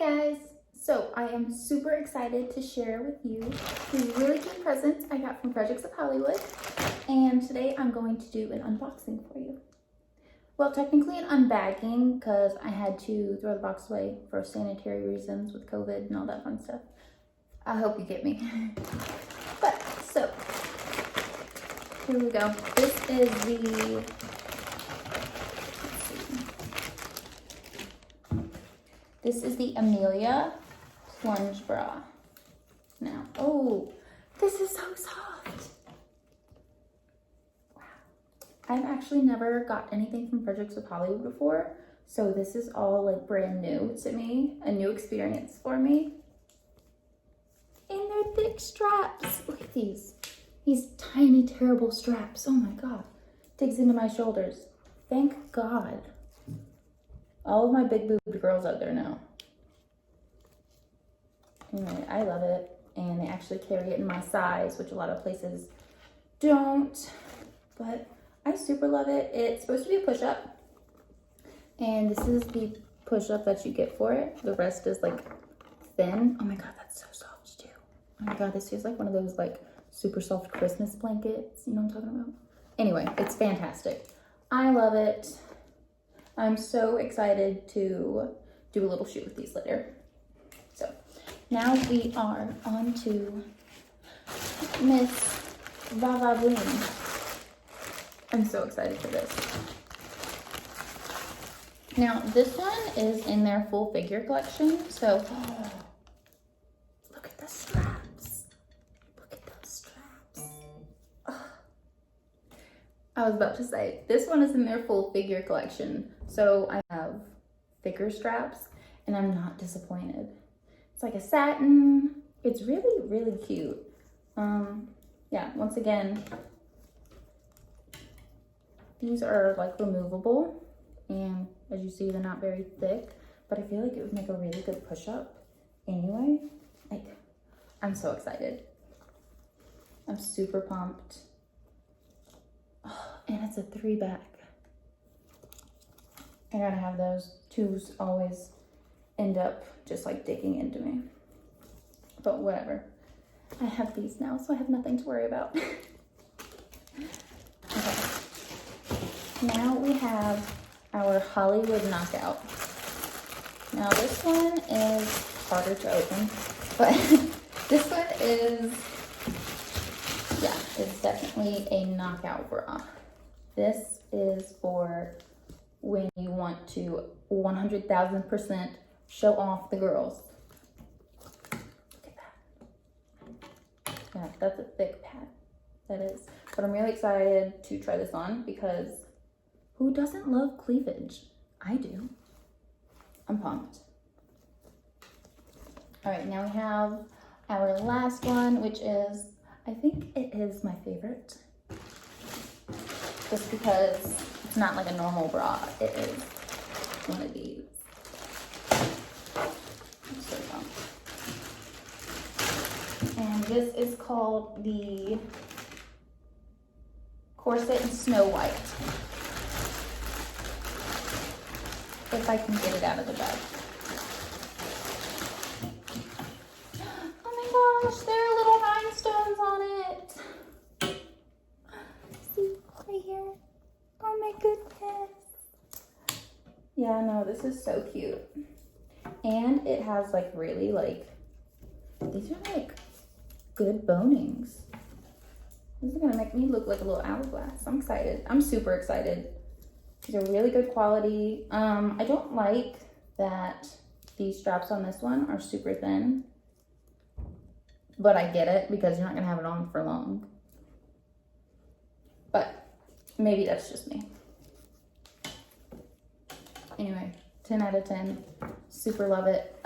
guys, so I am super excited to share with you these really cute presents I got from Frederick's of Hollywood, and today I'm going to do an unboxing for you. Well, technically an unbagging because I had to throw the box away for sanitary reasons with COVID and all that fun stuff. I hope you get me. But, so, here we go. This is the, this is the Amelia Plunge Bra. Now, oh, this is so soft. Wow. I've actually never got anything from Frederick's of Hollywood before, so this is all like brand new to me, a new experience for me. And they're thick straps. Look at these tiny, terrible straps. Oh my God, digs into my shoulders. Thank God. All of my big boobed girls out there know. Anyway, I love it. And they actually carry it in my size, which a lot of places don't. But I super love it. It's supposed to be a push-up. And this is the push-up that you get for it. The rest is like thin. Oh my God, that's so soft too. Oh my God, this feels like one of those like super soft Christmas blankets. You know what I'm talking about? Anyway, it's fantastic. I love it. I'm so excited to do a little shoot with these later. So now we are on to Miss Vava Bloom. I'm so excited for this. Now this one is in their full figure collection. So look at the straps. Look at those straps. Oh. I was about to say, this one is in their full figure collection. So I have thicker straps and I'm not disappointed. It's like a satin. It's really, really cute. Yeah, once again, these are like removable. And as you see, they're not very thick, but I feel like it would make a really good push-up anyway. Like, I'm so excited. I'm super pumped. Oh, and it's a 3-back. I gotta have those. 2s always end up just like digging into me. But whatever. I have these now, so I have nothing to worry about. Okay. Now we have our Hollywood Knockout. Now this one is harder to open, but this one is, yeah, it's definitely a knockout bra. This is for when you want to 100,000% show off the girls. Look at that. Yeah, that's a thick pad. That is. But I'm really excited to try this on because who doesn't love cleavage? I do. I'm pumped. All right, now we have our last one, which is, I think it is my favorite. Just because it's not like a normal bra. It is one of these. I'm so pumped. And this is called the Corset in Snow White. If I can get it out of the bag. Oh my gosh, there are little rhinestones on it. See, right here. Oh my goodness. Yeah, no, this is so cute. And it has like really like, these are like good bonings. This is gonna make me look like a little hourglass. I'm excited. I'm super excited. These are really good quality. I don't like that these straps on this one are super thin, but I get it because you're not gonna have it on for long. But maybe that's just me. Anyway, 10 out of 10, super love it.